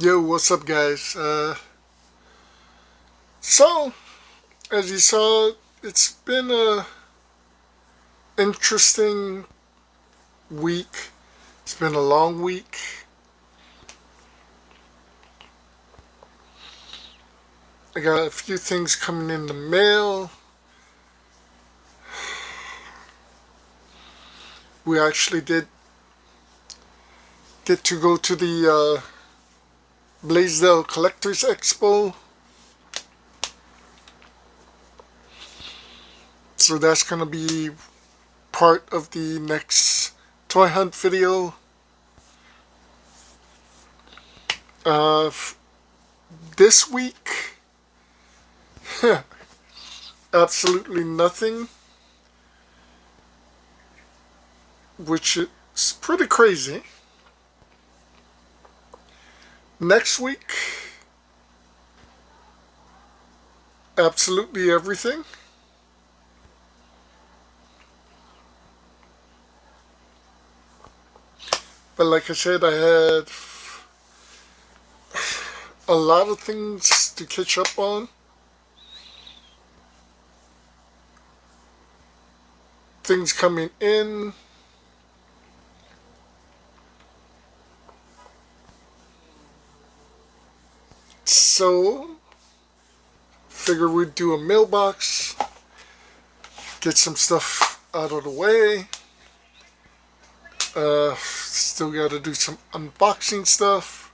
Yo, what's up, guys? So, as you saw, it's been a interesting week. It's been a long week. I got a few things coming in the mail. We actually did get to go to the Blaisdell Collectors Expo. So that's going to be part of the next toy hunt video. This week, absolutely nothing, which is pretty crazy. Next week, absolutely everything. But like I said, I had a lot of things to catch up on. Things coming in. So, figure we'd do a mailbox, get some stuff out of the way. Still gotta do some unboxing stuff.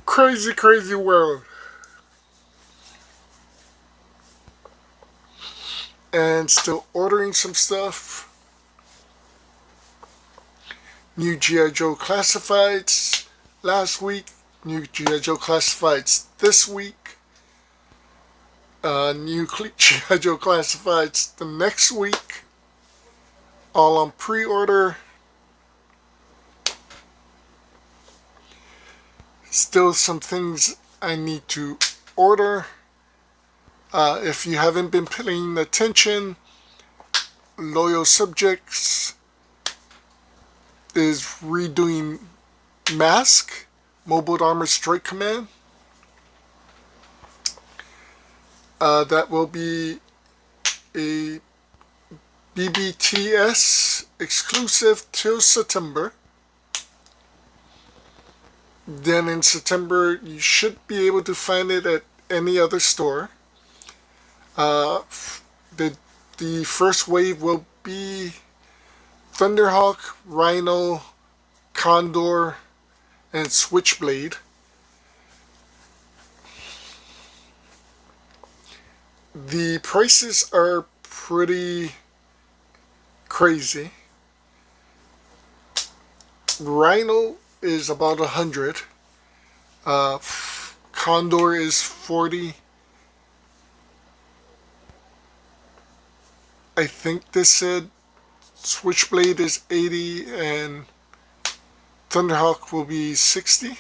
Crazy, crazy world. And still ordering some stuff. New G.I. Joe Classifieds last week. New G.I. Joe Classifieds this week. New G.I. Joe Classifieds the next week. All on pre-order. Still some things I need to order. If you haven't been paying attention, Loyal Subjects is redoing Mask, Mobile Armored Strike Command. That will be a BBTS exclusive till September. Then in September, you should be able to find it at any other store. The first wave will be Thunderhawk, Rhino, Condor, and Switchblade. The prices are pretty crazy. Rhino is about 100. Condor is 40. I think this said Switchblade is 80 and Thunderhawk will be 60.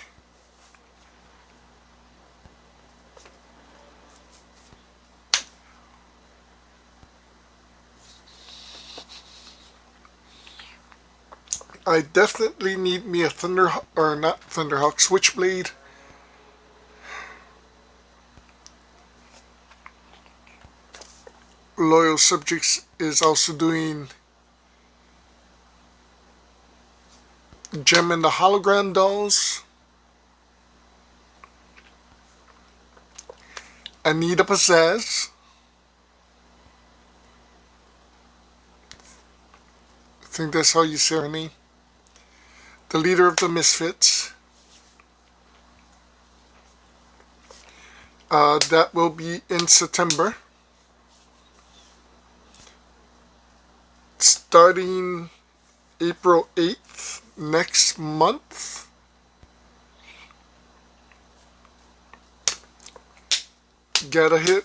I definitely need me a Thunderhawk Switchblade. Loyal Subjects is also doing Gem and the Hologram dolls. Anita Pizzazz. I think that's how you say her name. The leader of the Misfits. That will be in September. Starting April 8th next month. Gotta hit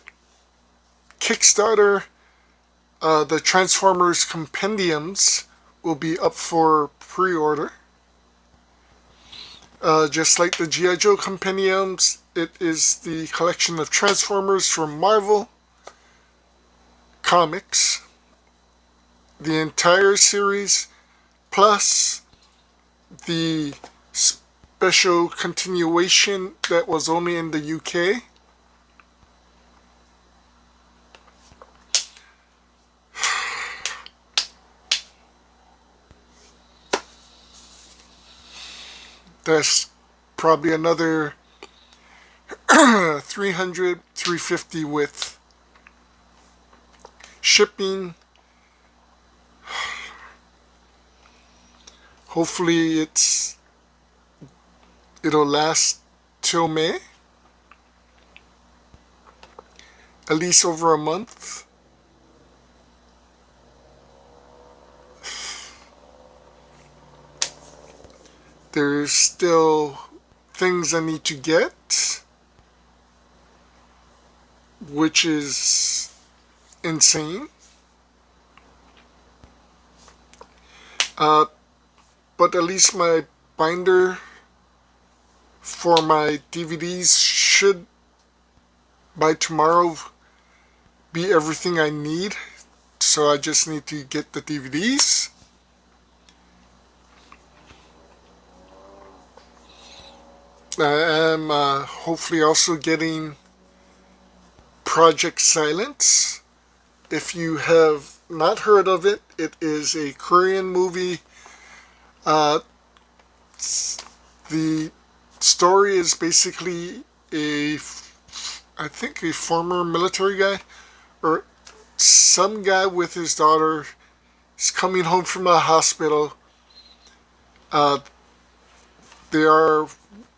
Kickstarter. The Transformers Compendiums will be up for pre-order. Just like the G.I. Joe Compendiums, it is the collection of Transformers from Marvel Comics. the entire series plus the special continuation that was only in the UK. That's probably another 300, 350 with shipping. Hopefully it'll last till May, at least over a month. There's still things I need to get, which is insane. But at least my binder for my DVDs should by tomorrow be everything I need. So I just need to get the DVDs. I am hopefully also getting Project Silence. If you have not heard of it, it is a Korean movie. The story is basically I think a former military guy or some guy with his daughter is coming home from a hospital. They are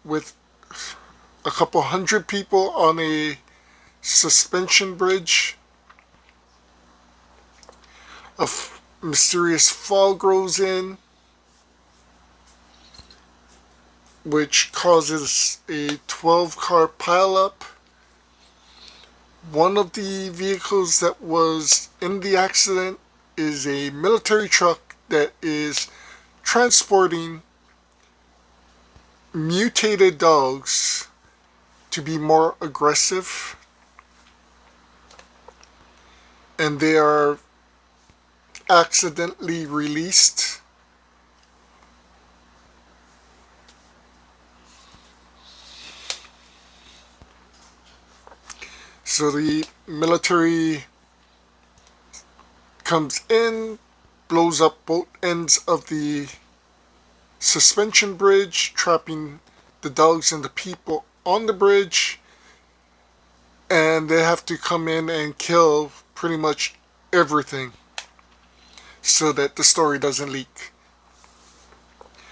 with a couple hundred people on a suspension bridge. A mysterious fall grows in, which causes a 12-car pileup. One of the vehicles that was in the accident is a military truck that is transporting mutated dogs to be more aggressive, and they are accidentally released. So the military comes in, blows up both ends of the suspension bridge, trapping the dogs and the people on the bridge, and they have to come in and kill pretty much everything so that the story doesn't leak.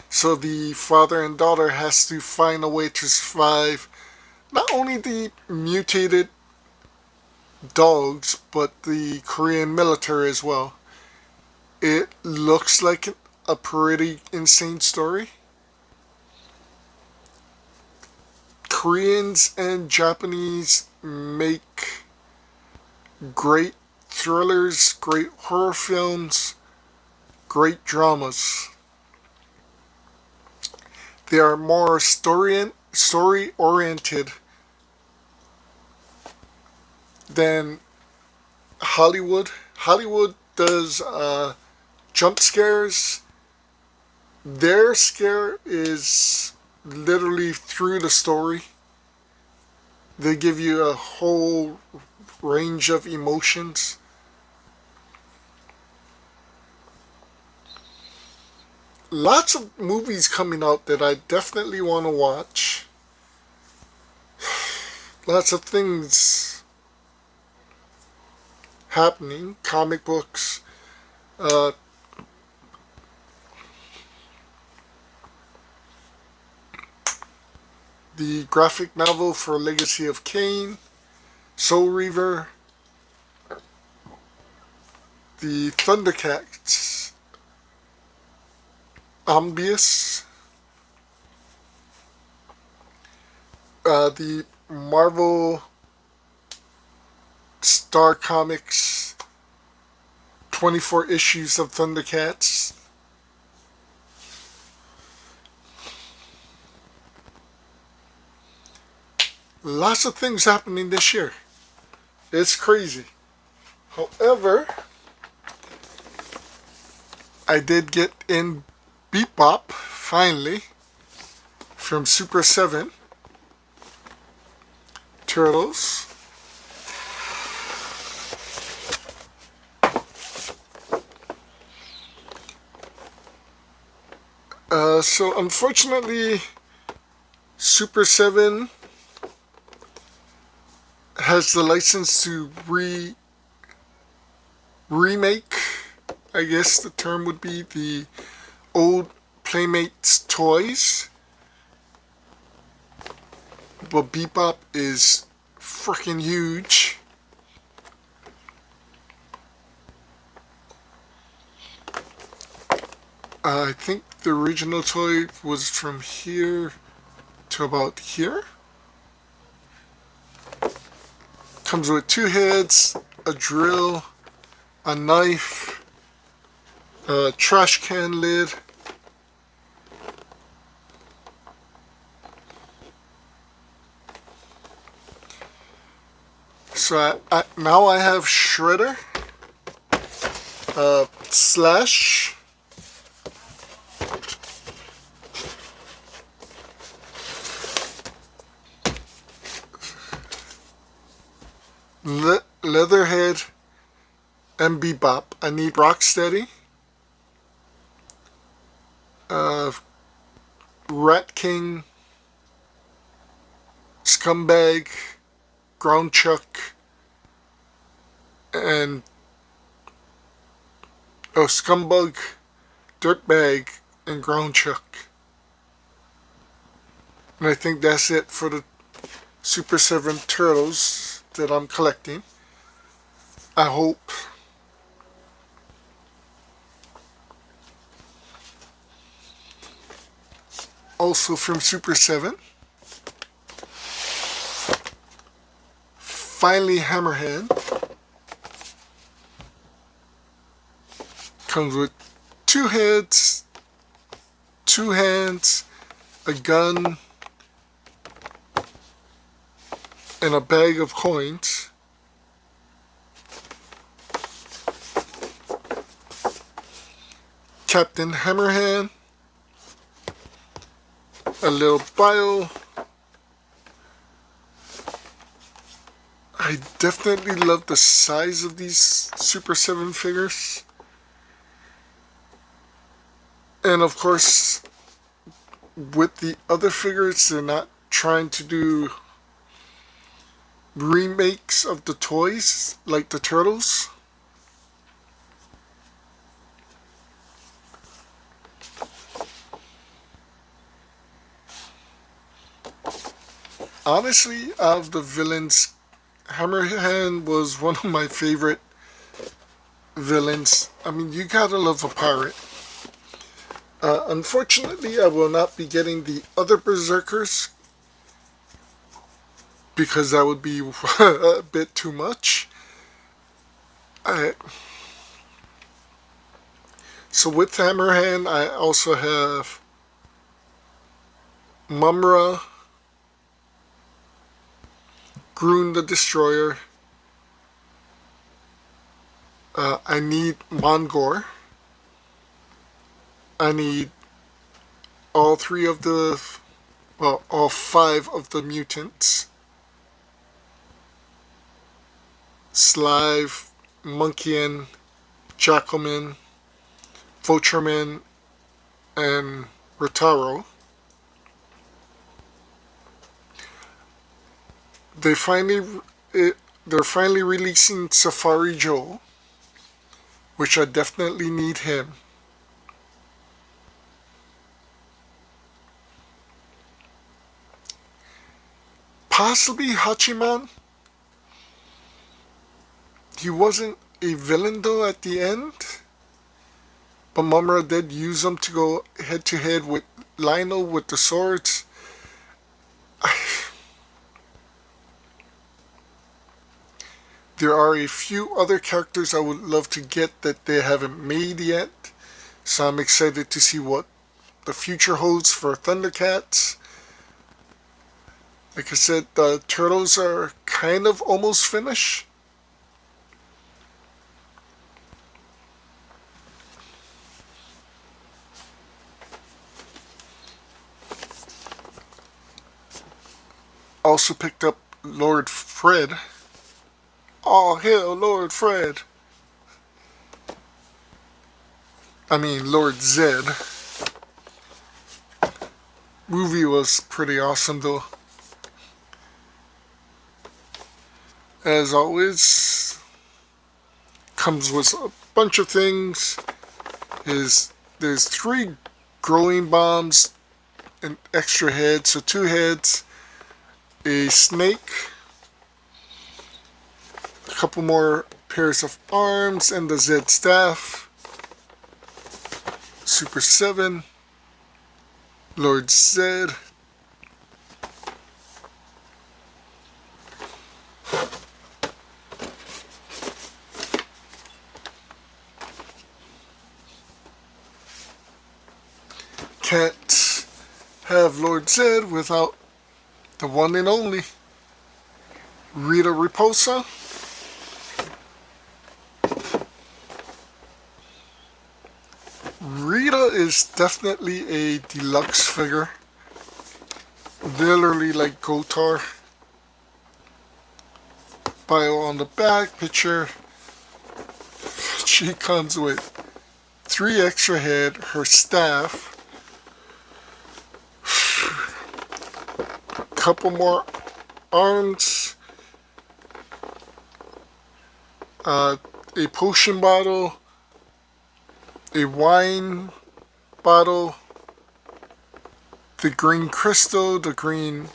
So the father and daughter has to find a way to survive not only the mutated dogs but the Korean military as well. It looks like a pretty insane story. Koreans and Japanese make great thrillers, great horror films, great dramas. They are more story-oriented than Hollywood. Hollywood does jump scares. Their scare is literally through the story. They give you a whole range of emotions. Lots of movies coming out that I definitely want to watch. Lots of things happening. Comic books. The graphic novel for Legacy of Kain. Soul Reaver. The Thundercats. Ambius. The Marvel Star Comics 24 issues of Thundercats. Lots of things happening this year. It's crazy. However, I did get in Bebop, finally, from Super 7 Turtles. So unfortunately, Super 7 has the license to remake, I guess the term would be, the old Playmates toys. But Bebop is freaking huge. I think the original toy was from here to about here. Comes with 2 heads, a drill, a knife, a trash can lid, so now I have Shredder, Slash, Leatherhead, and Bebop. I need Rocksteady, Rat King, Scumbag, Ground Chuck, and Scumbug, Dirtbag, and Ground Chuck. And I think that's it for the Super 7 Turtles that I'm collecting. I hope. Also from Super 7, finally Hammerhead. Comes with 2 heads, 2 hands, a gun, and a bag of coins. Captain Hammerhand, a little bio. I definitely love the size of these Super 7 figures. And of course, with the other figures, they're not trying to do remakes of the toys like the Turtles. Honestly, out of the villains, Hammerhand was one of my favorite villains. I mean, you gotta love a pirate. Unfortunately, I will not be getting the other Berserkers because that would be a bit too much. So with Hammerhand, I also have Mumra, Groon the Destroyer. I need Mongor. I need all 3 of the, well, all 5 of the mutants. Slive, Monkeyman, Jackalman, Vultureman, and Rotaro. They're finally releasing Safari Joe, which I definitely need him. Possibly Hachiman. He wasn't a villain though at the end, but Mumra did use him to go head to head with Lionel with the swords. There are a few other characters I would love to get that they haven't made yet, so I'm excited to see what the future holds for Thundercats. Like I said, the Turtles are kind of almost finished. Also picked up Lord Fred. All hail Lord Fred. I mean Lord Zed. Movie was pretty awesome though. As always, comes with a bunch of things. There's 3 growing bombs, an extra head, so 2 heads, a snake, a couple more pairs of arms, and the Z staff. Super 7, Lord Zed. Can't have Lord Zed without the one and only Rita Repulsa. Rita is definitely a deluxe figure. Literally like Gotar. Bio on the back, picture. She comes with 3 extra head, her staff, couple more arms, a potion bottle, a wine bottle, the green crystal, the green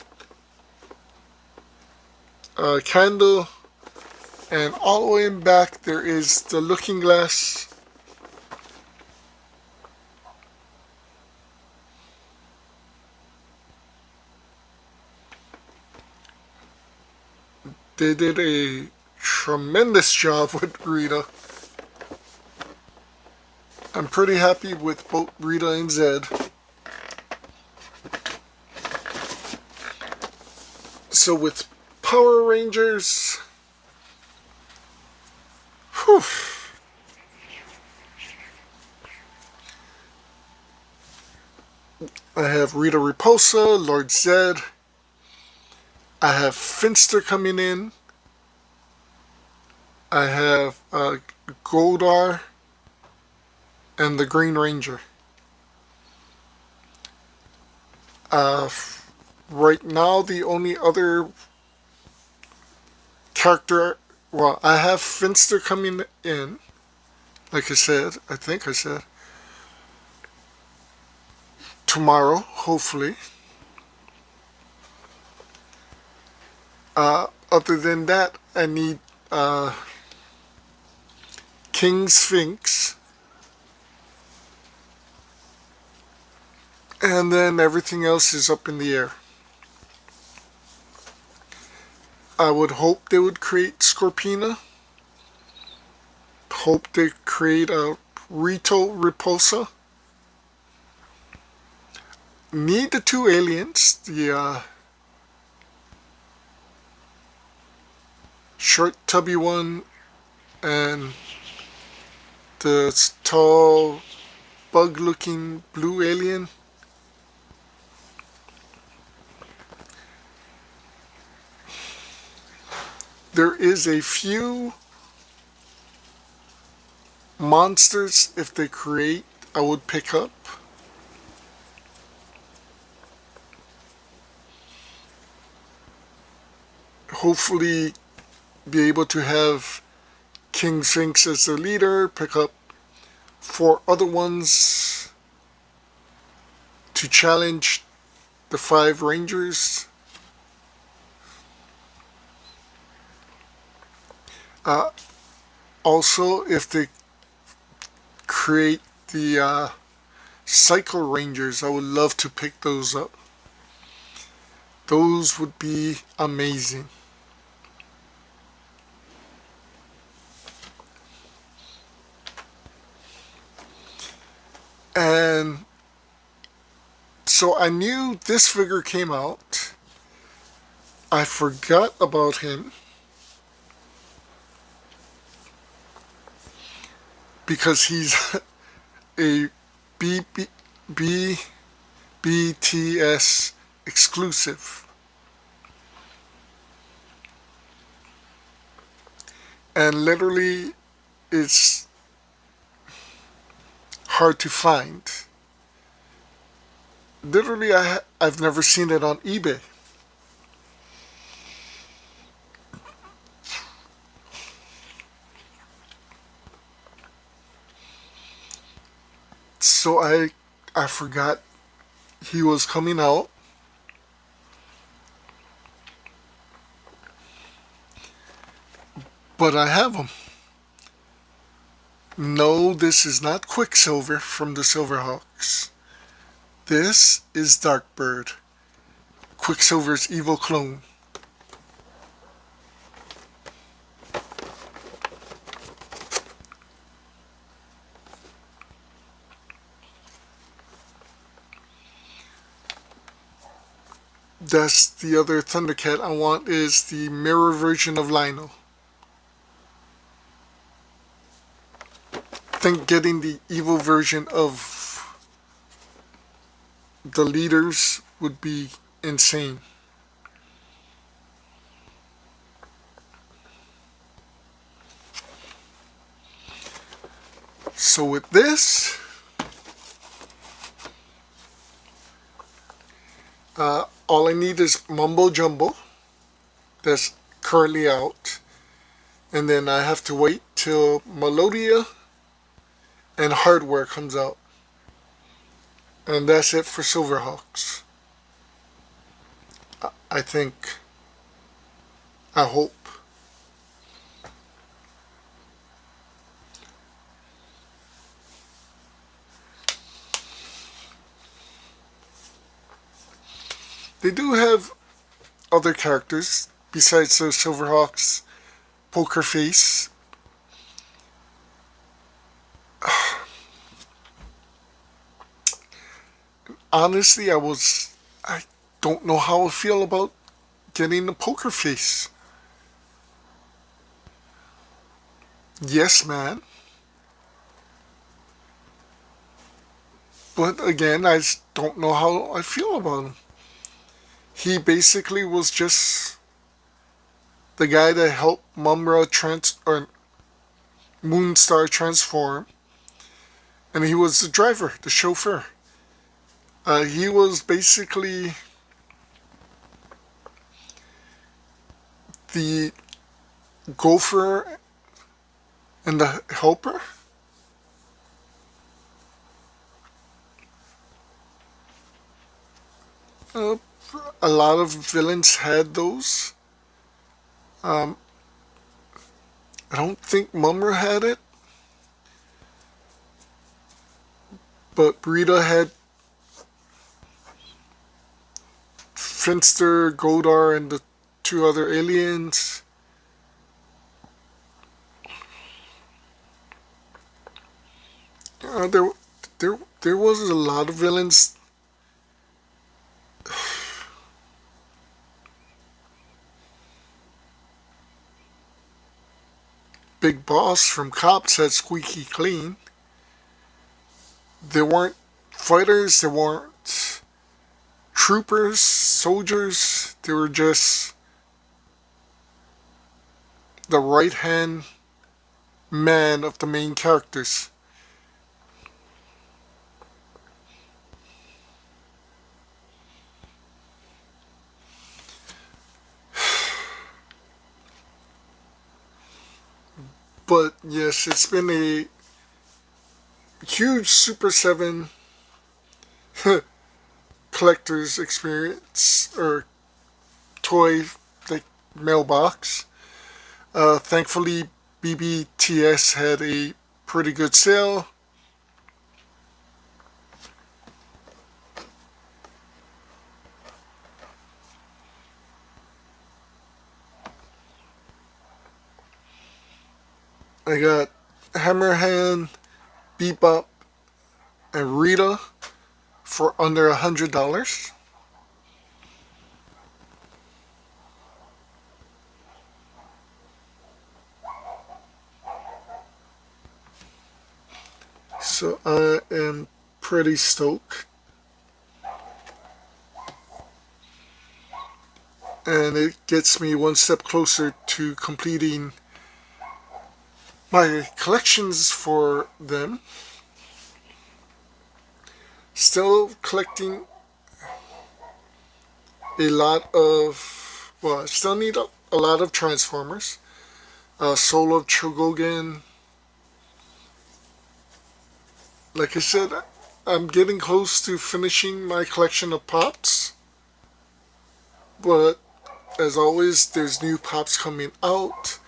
candle, and all the way in back there is the looking glass. They did a tremendous job with Rita. I'm pretty happy with both Rita and Zed. So with Power Rangers, whew, I have Rita Repulsa, Lord Zed. I have Finster coming in. I have Goldar and the Green Ranger. Right now, the only other character, well, I have Finster coming in. Like I said, I think I said. Tomorrow, hopefully. Other than that, I need King Sphinx. And then everything else is up in the air. I would hope they would create Scorpina. Hope they create a Rito Repulsa. Need the 2 aliens. The short tubby one and the tall bug looking blue alien. There is a few monsters, if they create, I would pick up. Hopefully be able to have King Sphinx as the leader, pick up 4 other ones to challenge the 5 Rangers. Also, if they create the Cycle Rangers, I would love to pick those up. Those would be amazing. And so I knew this figure came out. I forgot about him because he's a BBTS exclusive. and literally it's hard to find. Literally, I've never seen it on eBay. So I forgot he was coming out. But I have him. No, this is not Quicksilver from the Silverhawks. This is Darkbird, Quicksilver's evil clone. That's the other Thundercat I want, is the mirror version of Lionel. I think getting the evil version of the leaders would be insane. So with this, all I need is Mumbo Jumbo, that's currently out, and then I have to wait till Melodia and Hardware comes out. And that's it for Silverhawks. I think. I hope. They do have other characters besides the Silverhawks Poker Face. Honestly, I don't know how I feel about getting the Poker Face. Yes, man. But again, I just don't know how I feel about him. He basically was just the guy that helped Mumra or Moonstar transform, and he was the driver, the chauffeur. He was basically the gopher and the helper. A lot of villains had those. I don't think Mumra had it, but Brita had Finster, Godar, and the two other aliens. There was a lot of villains. Big Boss from Cops had Squeaky Clean. There weren't fighters, there weren't troopers, soldiers. They were just the right hand man of the main characters. But yes, it's been a huge Super 7 collector's experience, or toy like mailbox. Thankfully, BBTS had a pretty good sale. I got Hammerhand, Bebop, and Rita for under $100. So I am pretty stoked. And it gets me one step closer to completing My collections for them, still collecting a lot of, well, I still need a lot of Transformers. Soul of Chogogan. Like I said, I'm getting close to finishing my collection of Pops. But as always, there's new Pops coming out.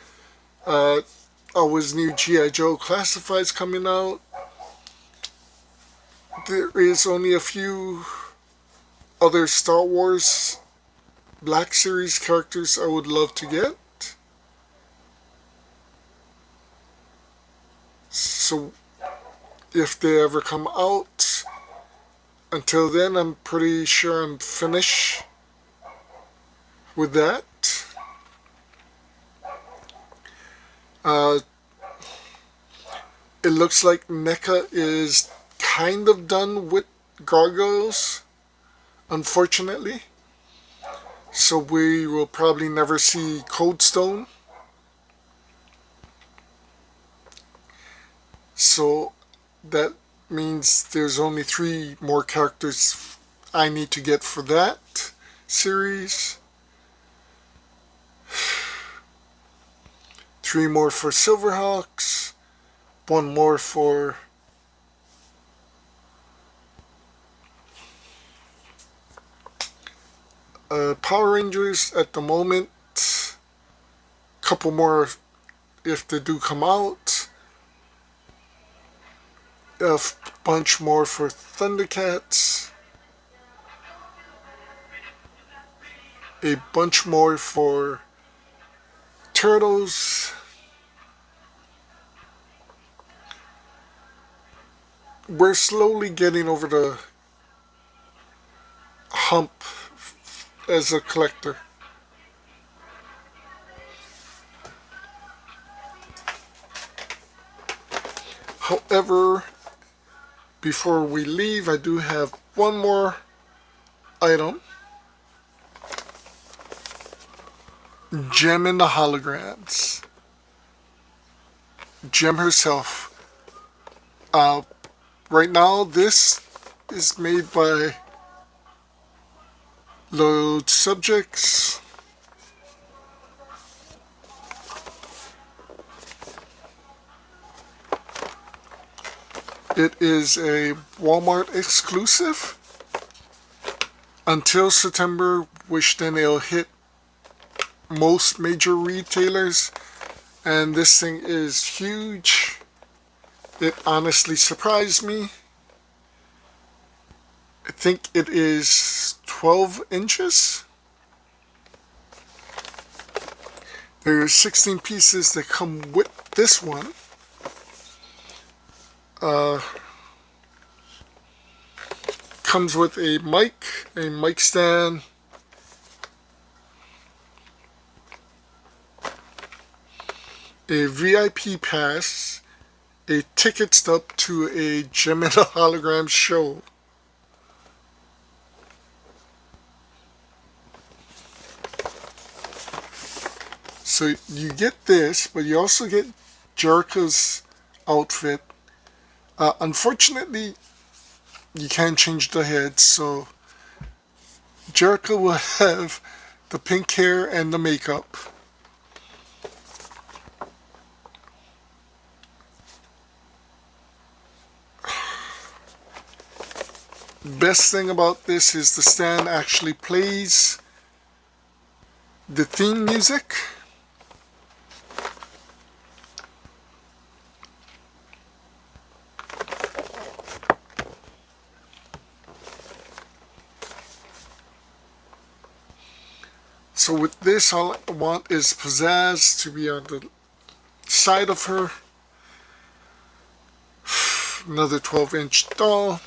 Always new G.I. Joe Classifieds coming out. There is only a few other Star Wars Black Series characters I would love to get. So if they ever come out, until then I'm pretty sure I'm finished with that. It looks like NECA is kind of done with Gargoyles, unfortunately. So we will probably never see Cold Stone. So that means there's only 3 more characters I need to get for that series. 3 more for Silverhawks. 1 more for Power Rangers at the moment. Couple more if they do come out. A bunch more for Thundercats. A bunch more for Turtles. We're slowly getting over the hump as a collector. However, before we leave, I do have one more item. Gem in the Holograms. Gem herself. Right now, this is made by Load Subjects. It is a Walmart exclusive until September, which then it'll hit most major retailers. And this thing is huge. It honestly surprised me. I think it is 12 inches. There are 16 pieces that come with this one. Comes with a mic stand, a VIP pass, a ticket stub to a Gem and a Holograms show. So you get this, but you also get Jericho's outfit. Unfortunately, you can't change the head, so Jericho will have the pink hair and the makeup. Best thing about this is the stand actually plays the theme music. So with this, all I want is pizzazz to be on the side of her. Another 12-inch doll.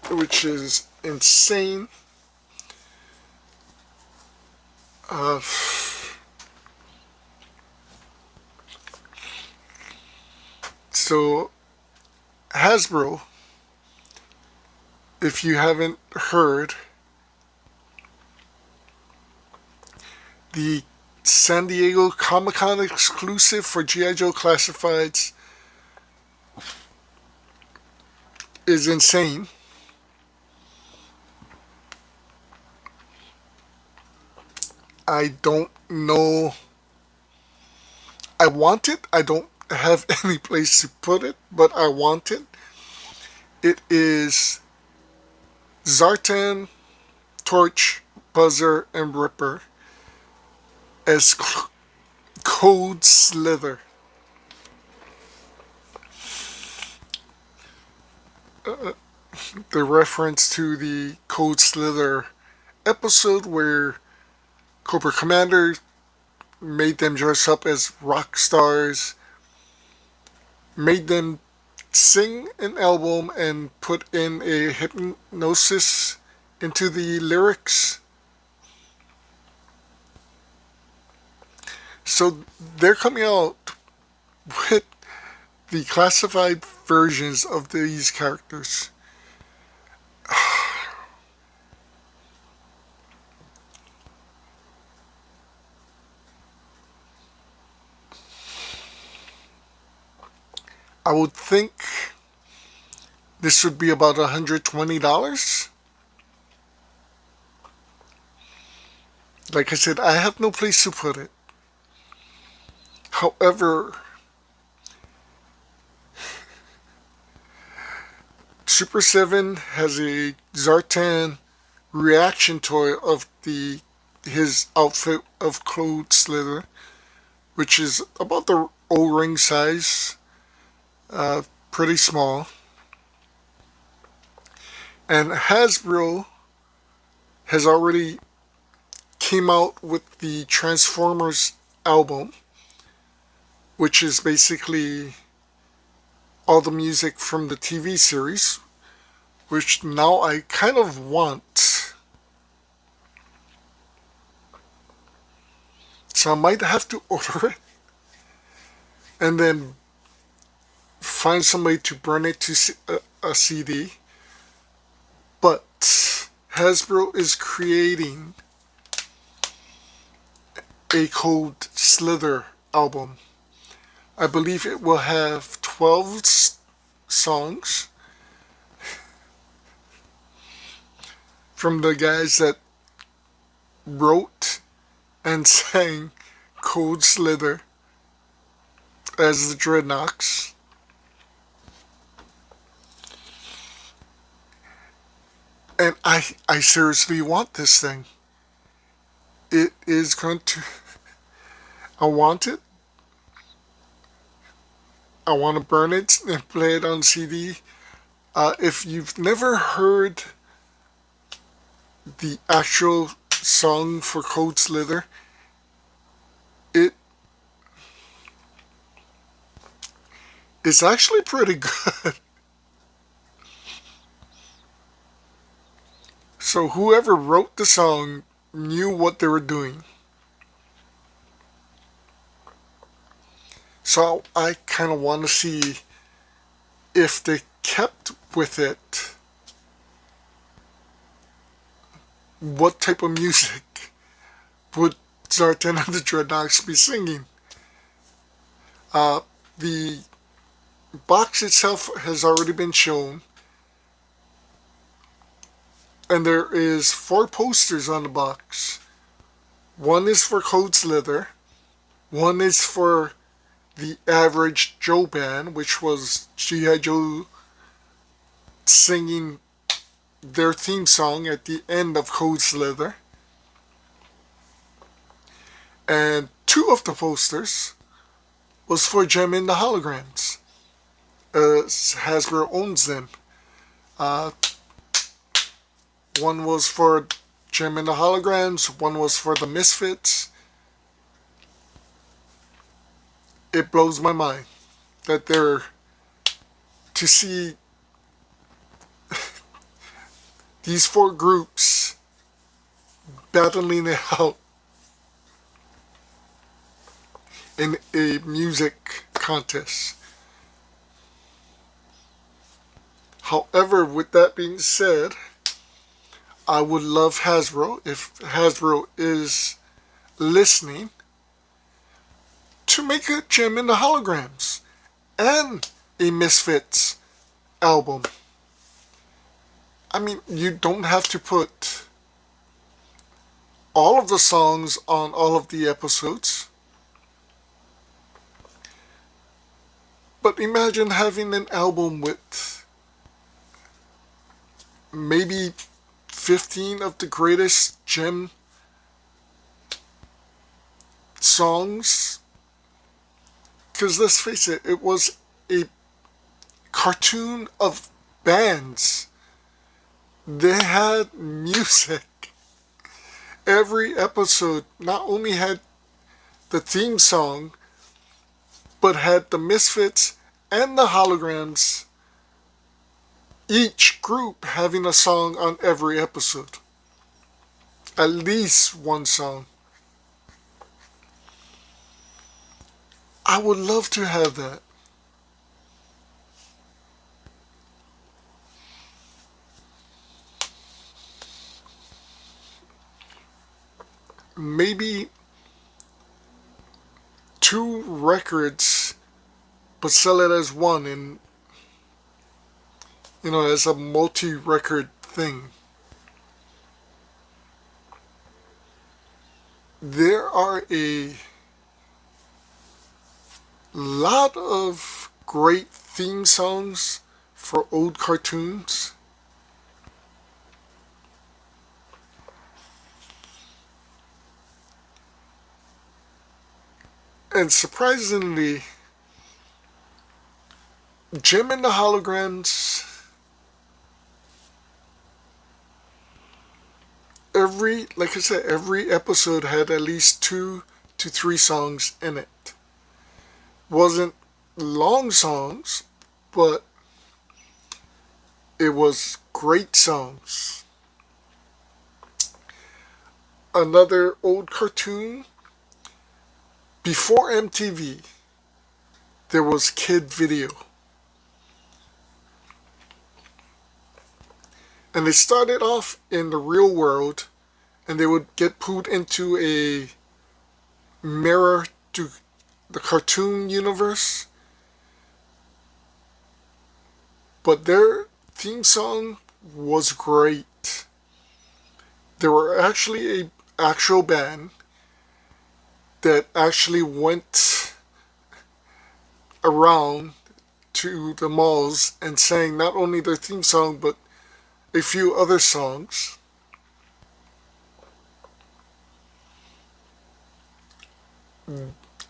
Which is insane. So Hasbro, if you haven't heard, The San Diego Comic-Con exclusive for G.I. Joe Classifieds is insane. I don't know. I want it. I don't have any place to put it, but I want it. It is Zartan, Torch, Buzzer, and Ripper as Code Slither. The reference to the Code Slither episode where Cobra Commander made them dress up as rock stars, made them sing an album, and put in a hypnosis into the lyrics. So they're coming out with the classified versions of these characters. I would think this would be about $120. Like I said, I have no place to put it. However, Super 7 has a Zartan reaction toy of his outfit of Code Slither, which is about the O-ring size, pretty small. And Hasbro has already came out with the Transformers album, which is basically all the music from the TV series, which now I kind of want. So I might have to order it and then find somebody to burn it to a CD. But Hasbro is creating a Code Slither album. I believe it will have 12 songs from the guys that wrote and sang Code Slither as the Dreadnoks. And I seriously want this thing. It is going to... I want it. I want to burn it and play it on CD. If you've never heard the actual song for Code Slither, it's actually pretty good. So whoever wrote the song knew what they were doing. So I kind of want to see if they kept with it, what type of music would Zartan and the Dreadnoks be singing. The box itself has already been shown, and there is 4 posters on the box. One is for Code Slither, one is for the Average Joe Band, which was G.I. Joe singing their theme song at the end of Code Slither. And 2 of the posters was for Gem and the Holograms. Hasbro owns them. One was for Gem and the Holograms, one was for the Misfits. It blows my mind that they're to see these 4 groups battling it out in a music contest. However, with that being said, I would love Hasbro, if Hasbro is listening to make a Gem in the Holograms and a Misfits album. I mean, you don't have to put all of the songs on all of the episodes. But imagine having an album with maybe 15 of the greatest Gem songs. Because let's face it, it was a cartoon of bands. They had music. Every episode not only had the theme song, but had the Misfits and the Holograms, each group having a song on every episode. At least one song. I would love to have that. Maybe 2 records, but sell it as one, and as a multi-record thing. There are a lot of great theme songs for old cartoons. And surprisingly, Gem and the Holograms, like I said, every episode had at least 2 to 3 songs in it. Wasn't long songs, but it was great songs. Another old cartoon, before MTV, there was Kid Video. And they started off in the real world, and they would get put into a mirror to the cartoon universe. But their theme song was great. They were actually an actual band that actually went around to the malls and sang not only their theme song, but a few other songs.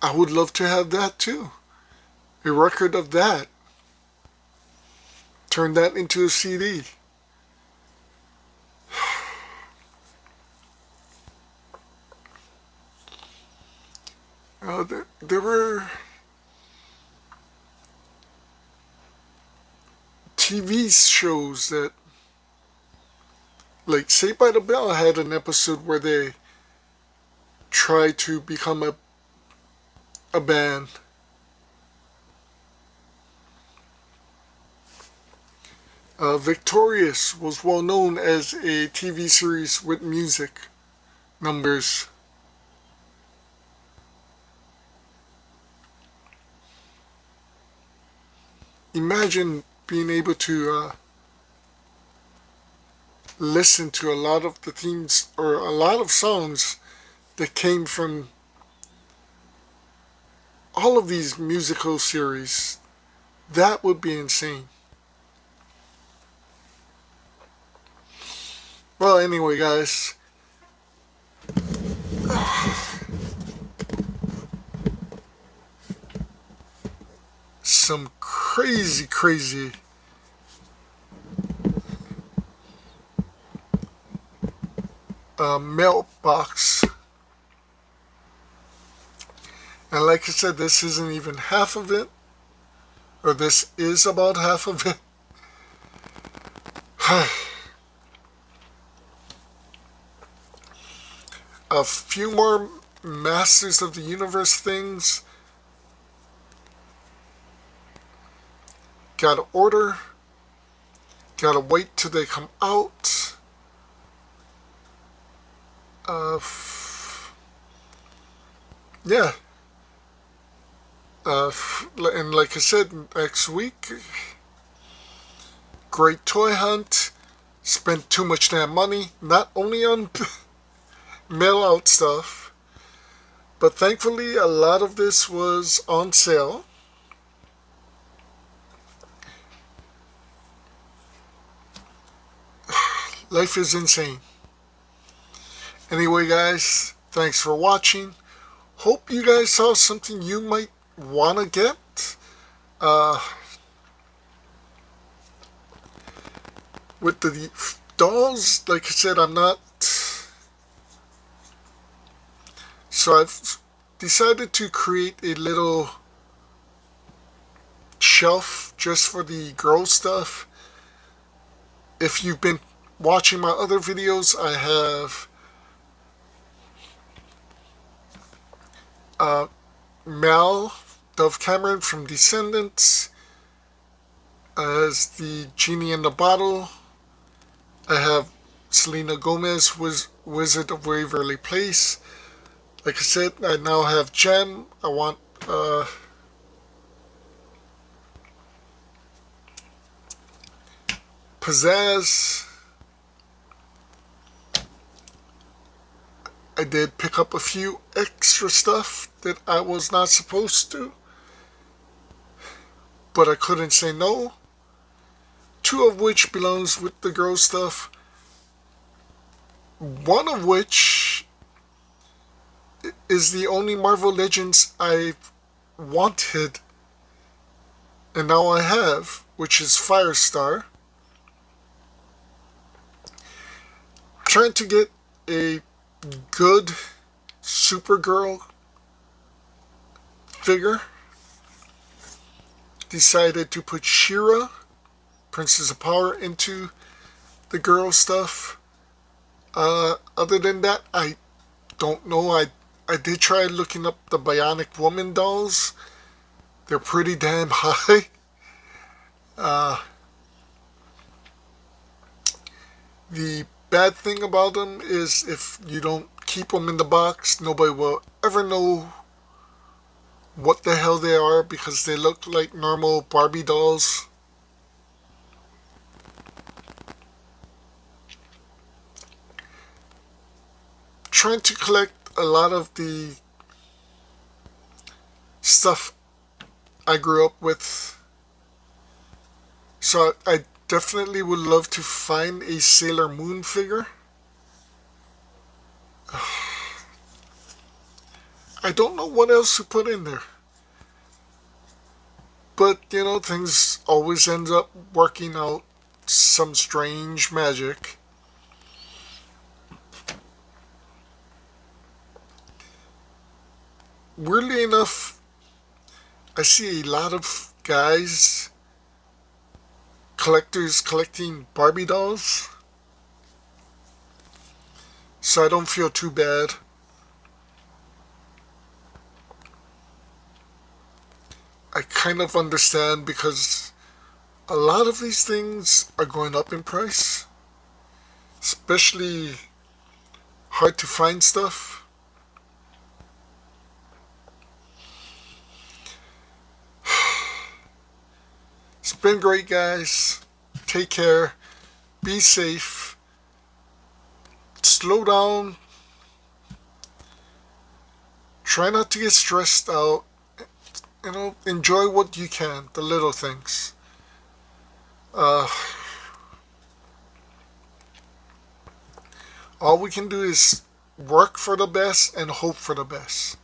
I would love to have that too. A record of that. Turn that into a CD. There were TV shows that, like Saved by the Bell had an episode where they tried to become a band. Victorious was well known as a TV series with music numbers. Imagine being able to listen to a lot of the themes or a lot of songs that came from all of these musical series. That would be insane. Well, anyway, guys. Some crazy mailbox. And like I said, this isn't even half of it. Or this is about half of it. A few more Masters of the Universe things. Gotta order. Gotta wait till they come out. yeah. And like I said, next week, great toy hunt. Spent too much damn money, not only on mail out stuff, but thankfully a lot of this was on sale. Life is insane. Anyway, guys, thanks for watching. Hope you guys saw something you might want to get. With the dolls, like I said, I'm not. So I've decided to create a little shelf just for the girl stuff. If you've been watching my other videos, I have Mal, Dove Cameron from Descendants as the genie in the bottle. I have Selena Gomez, Wizard of Waverly Place. Like I said, I now have Jen. I want Pizzazz. I did pick up a few extra stuff that I was not supposed to, but I couldn't say no. Two of which belongs with the girl stuff. One of which is the only Marvel Legends I've wanted, and now I have, which is Firestar. Trying to get a good Supergirl figure. Decided to put She-Ra, Princess of Power, into the girl stuff. Other than that, I don't know. I did try looking up the Bionic Woman dolls. They're pretty damn high. The bad thing about them is if you don't keep them in the box, nobody will ever know what the hell they are because they look like normal Barbie dolls. Trying to collect a lot of the stuff I grew up with. So I definitely would love to find a Sailor Moon figure. I don't know what else to put in there. But, you know, things always end up working out some strange magic. Weirdly enough, I see a lot of guys, collectors, collecting Barbie dolls. So I don't feel too bad. I kind of understand because a lot of these things are going up in price. Especially hard to find stuff. It's been great, guys. Take care. Be safe. Slow down. Try not to get stressed out. You know, enjoy what you can, the little things. All we can do is work for the best and hope for the best.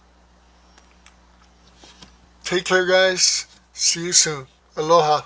Take care, guys. See you soon. Aloha.